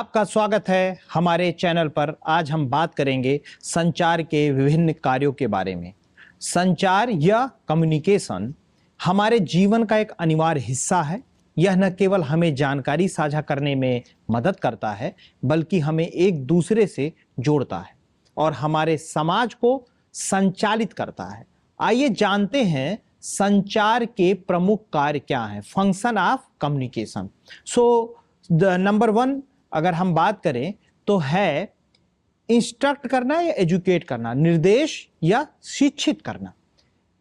आपका स्वागत है हमारे चैनल पर। आज हम बात करेंगे संचार के विभिन्न कार्यों के बारे में। संचार या कम्युनिकेशन हमारे जीवन का एक अनिवार्य हिस्सा है। यह न केवल हमें जानकारी साझा करने में मदद करता है, बल्कि हमें एक दूसरे से जोड़ता है और हमारे समाज को संचालित करता है। आइए जानते हैं संचार के प्रमुख कार्य क्या हैं, function of communication. So the number 1 अगर हम बात करें तो है इंस्ट्रक्ट करना या एजुकेट करना, निर्देश या शिक्षित करना।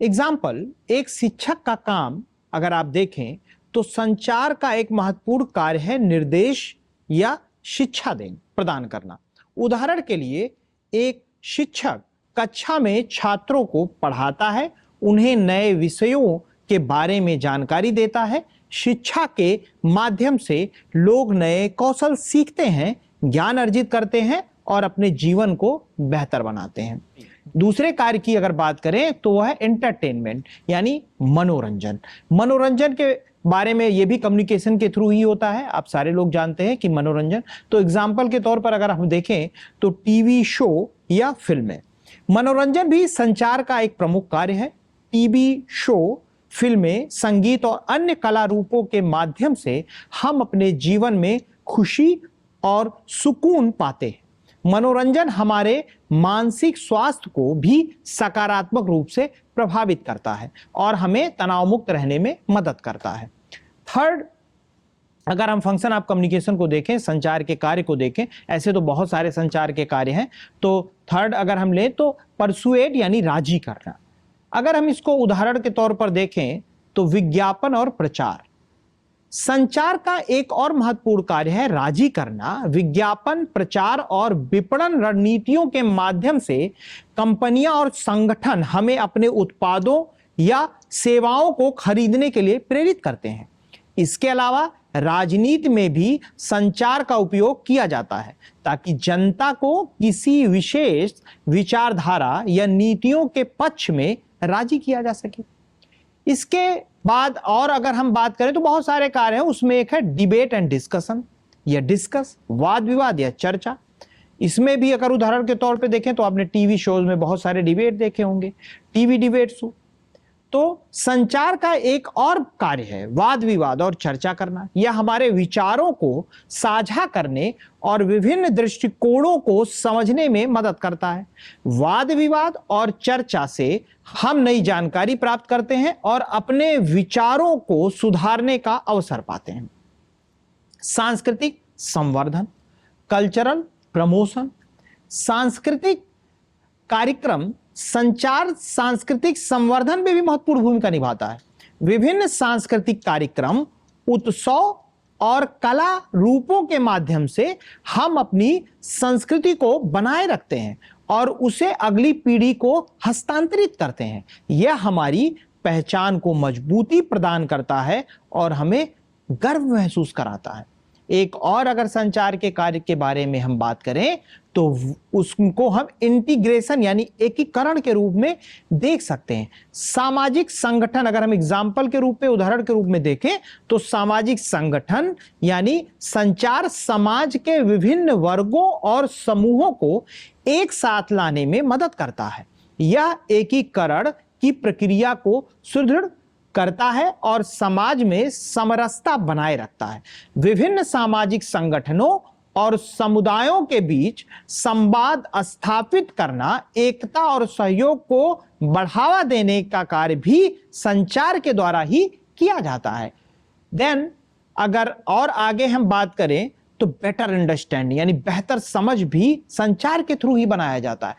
एग्जाम्पल, एक शिक्षक का काम अगर आप देखें तो संचार का एक महत्वपूर्ण कार्य है निर्देश या शिक्षा प्रदान करना। उदाहरण के लिए, एक शिक्षक कक्षा में छात्रों को पढ़ाता है, उन्हें नए विषयों के बारे में जानकारी देता है। शिक्षा के माध्यम से लोग नए कौशल सीखते हैं, ज्ञान अर्जित करते हैं और अपने जीवन को बेहतर बनाते हैं। दूसरे कार्य की अगर बात करें तो वह है एंटरटेनमेंट यानी मनोरंजन। मनोरंजन के बारे में यह भी कम्युनिकेशन के थ्रू ही होता है। आप सारे लोग जानते हैं कि मनोरंजन, तो एग्जाम्पल के तौर पर अगर हम देखें तो टीवी शो या फिल्में। मनोरंजन भी संचार का एक प्रमुख कार्य है। टीवी शो, फिल्में, संगीत और अन्य कला रूपों के माध्यम से हम अपने जीवन में खुशी और सुकून पाते हैं। मनोरंजन हमारे मानसिक स्वास्थ्य को भी सकारात्मक रूप से प्रभावित करता है और हमें तनाव मुक्त रहने में मदद करता है। थर्ड, अगर हम फंक्शन ऑफ कम्युनिकेशन को देखें, संचार के कार्य को देखें, ऐसे तो बहुत सारे संचार के कार्य हैं, तो थर्ड अगर हम लें तो परसुएड यानी राजी करना। अगर हम इसको उदाहरण के तौर पर देखें तो विज्ञापन और प्रचार। संचार का एक और महत्वपूर्ण कार्य है राजी करना। विज्ञापन, प्रचार और विपणन रणनीतियों के माध्यम से कंपनियां और संगठन हमें अपने उत्पादों या सेवाओं को खरीदने के लिए प्रेरित करते हैं। इसके अलावा राजनीति में भी संचार का उपयोग किया जाता है ताकि जनता को किसी विशेष विचारधारा या नीतियों के पक्ष में राजी किया जा सके। इसके बाद और अगर हम बात करें तो बहुत सारे कार्य हैं, उसमें एक है डिबेट एंड डिस्कशन या डिस्कस, वाद विवाद या चर्चा। इसमें भी अगर उदाहरण के तौर पे देखें तो आपने टीवी शोज में बहुत सारे डिबेट देखे होंगे, टीवी डिबेट शो। तो संचार का एक और कार्य है वाद विवाद और चर्चा करना। यह हमारे विचारों को साझा करने और विभिन्न दृष्टिकोणों को समझने में मदद करता है। वाद विवाद और चर्चा से हम नई जानकारी प्राप्त करते हैं और अपने विचारों को सुधारने का अवसर पाते हैं। सांस्कृतिक संवर्धन, कल्चरल प्रमोशन। सांस्कृतिक कार्यक्रम संचार सांस्कृतिक संवर्धन में भी महत्वपूर्ण भूमिका निभाता है। विभिन्न सांस्कृतिक कार्यक्रम, उत्सव और कला रूपों के माध्यम से हम अपनी संस्कृति को बनाए रखते हैं और उसे अगली पीढ़ी को हस्तांतरित करते हैं। यह हमारी पहचान को मजबूती प्रदान करता है और हमें गर्व महसूस कराता है। एक और अगर संचार के कार्य के बारे में हम बात करें तो उसको हम इंटीग्रेशन यानी एकीकरण के रूप में देख सकते हैं। सामाजिक संगठन, अगर हम एग्जाम्पल के रूप में, उदाहरण के रूप में देखें तो सामाजिक संगठन यानी संचार समाज के विभिन्न वर्गों और समूहों को एक साथ लाने में मदद करता है। यह एकीकरण की प्रक्रिया को सुदृढ़ करता है और समाज में समरसता बनाए रखता है। विभिन्न सामाजिक संगठनों और समुदायों के बीच संवाद स्थापित करना, एकता और सहयोग को बढ़ावा देने का कार्य भी संचार के द्वारा ही किया जाता है। देन अगर और आगे हम बात करें तो बेटर अंडरस्टैंडिंग यानी बेहतर समझ भी संचार के थ्रू ही बनाया जाता है।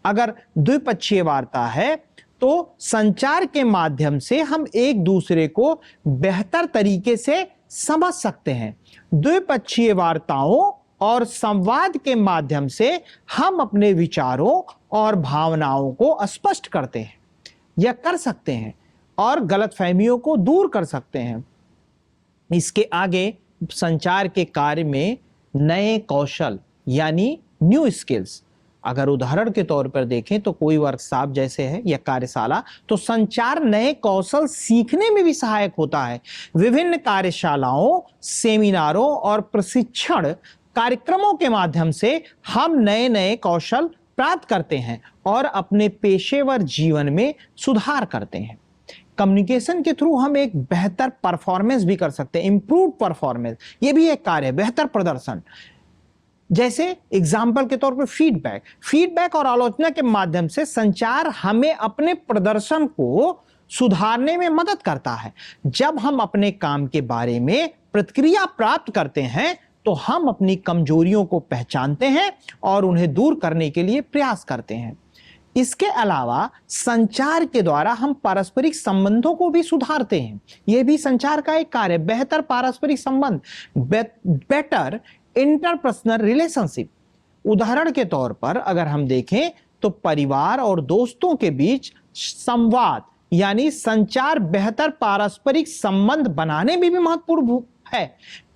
अगर द्विपक्षीय वार्ता है तो संचार के माध्यम से हम एक दूसरे को बेहतर तरीके से समझ सकते हैं। द्विपक्षीय वार्ताओं और संवाद के माध्यम से हम अपने विचारों और भावनाओं को स्पष्ट करते हैं या कर सकते हैं और गलतफहमियों को दूर कर सकते हैं। इसके आगे संचार के कार्य में नए कौशल यानी न्यू स्किल्स, अगर उदाहरण के तौर पर देखें तो कोई वर्कशॉप जैसे है या कार्यशाला, तो संचार नए कौशल सीखने में भी सहायक होता है। विभिन्न कार्यशालाओं, सेमिनारों और प्रशिक्षण कार्यक्रमों के माध्यम से हम नए नए कौशल प्राप्त करते हैं और अपने पेशेवर जीवन में सुधार करते हैं। कम्युनिकेशन के थ्रू हम एक बेहतर परफॉर्मेंस भी कर सकते हैं, इंप्रूव परफॉर्मेंस, ये भी एक कार्य है, बेहतर प्रदर्शन। जैसे एग्जाम्पल के तौर पर फीडबैक और आलोचना के माध्यम से संचार हमें अपने प्रदर्शन को सुधारने में मदद करता है। जब हम अपने काम के बारे में प्रतिक्रिया प्राप्त करते हैं तो हम अपनी कमजोरियों को पहचानते हैं और उन्हें दूर करने के लिए प्रयास करते हैं। इसके अलावा संचार के द्वारा हम पारस्परिक संबंधों को भी सुधारते हैं। यह भी संचार का एक कार्य, बेहतर पारस्परिक संबंध, बेटर इंटरपर्सनल रिलेशनशिप। उदाहरण के तौर पर अगर हम देखें तो परिवार और दोस्तों के बीच संवाद यानी संचार बेहतर पारस्परिक संबंध बनाने में भी महत्वपूर्ण है।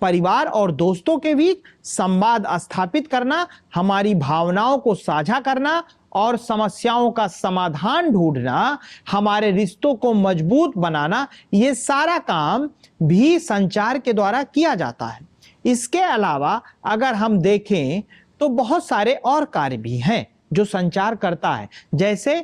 परिवार और दोस्तों के बीच संवाद स्थापित करना, हमारी भावनाओं को साझा करना और समस्याओं का समाधान ढूंढना, हमारे रिश्तों को मजबूत बनाना, ये सारा काम भी संचार के द्वारा किया जाता है। इसके अलावा अगर हम देखें तो बहुत सारे और कार्य भी हैं जो संचार करता है, जैसे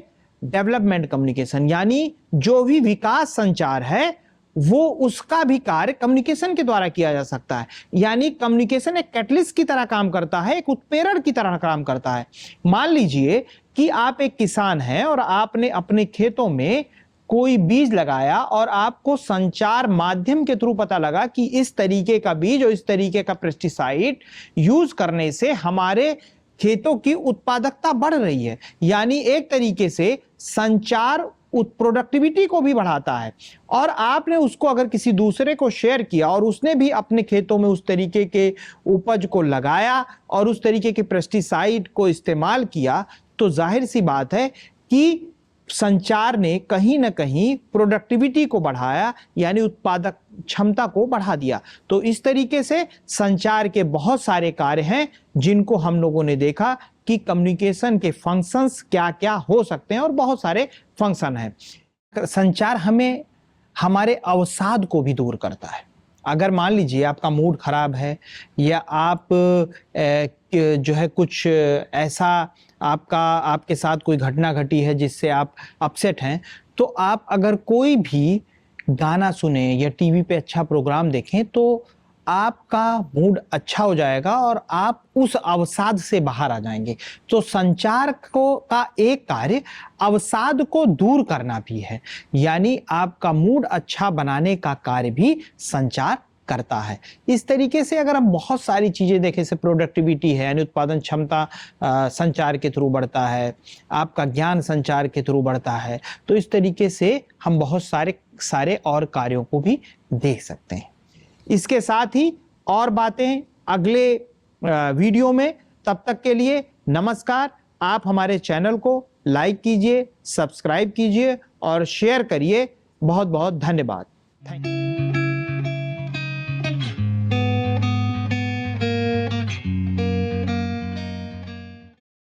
डेवलपमेंट कम्युनिकेशन, यानी जो भी विकास संचार है वो उसका भी कार्य कम्युनिकेशन के द्वारा किया जा सकता है। यानी कम्युनिकेशन एक कैटलिस्ट की तरह काम करता है, एक उत्प्रेरक की तरह काम करता है। मान लीजिए कि आप एक किसान हैं और आपने अपने खेतों में कोई बीज लगाया और आपको संचार माध्यम के थ्रू पता लगा कि इस तरीके का बीज और इस तरीके का पेस्टिसाइड यूज करने से हमारे खेतों की उत्पादकता बढ़ रही है। यानी एक तरीके से संचार प्रोडक्टिविटी को भी बढ़ाता है। और आपने उसको अगर किसी दूसरे को शेयर किया और उसने भी अपने खेतों में उस तरीके के उपज को लगाया और उस तरीके के पेस्टिसाइड को इस्तेमाल किया, तो जाहिर सी बात है कि संचार ने कहीं ना कहीं प्रोडक्टिविटी को बढ़ाया, यानी उत्पादक क्षमता को बढ़ा दिया। तो इस तरीके से संचार के बहुत सारे कार्य हैं जिनको हम लोगों ने देखा कि कम्युनिकेशन के फंक्शंस क्या क्या हो सकते हैं, और बहुत सारे फंक्शन हैं। संचार हमें हमारे अवसाद को भी दूर करता है। अगर मान लीजिए आपका मूड खराब है या आप जो है कुछ ऐसा आपके साथ कोई घटना घटी है जिससे आप अपसेट हैं, तो आप अगर कोई भी गाना सुने या टीवी पे अच्छा प्रोग्राम देखें तो आपका मूड अच्छा हो जाएगा और आप उस अवसाद से बाहर आ जाएंगे। तो संचार का एक कार्य अवसाद को दूर करना भी है, यानी आपका मूड अच्छा बनाने का कार्य भी संचार करता है। इस तरीके से अगर हम बहुत सारी चीजें देखें, जैसे प्रोडक्टिविटी है यानी उत्पादन क्षमता संचार के थ्रू बढ़ता है, आपका ज्ञान संचार के थ्रू बढ़ता है, तो इस तरीके से हम बहुत सारे और कार्यों को भी देख सकते हैं। इसके साथ ही और बातें अगले वीडियो में। तब तक के लिए नमस्कार। आप हमारे चैनल को लाइक कीजिए, सब्सक्राइब कीजिए और शेयर करिए। बहुत बहुत धन्यवाद। Thank you.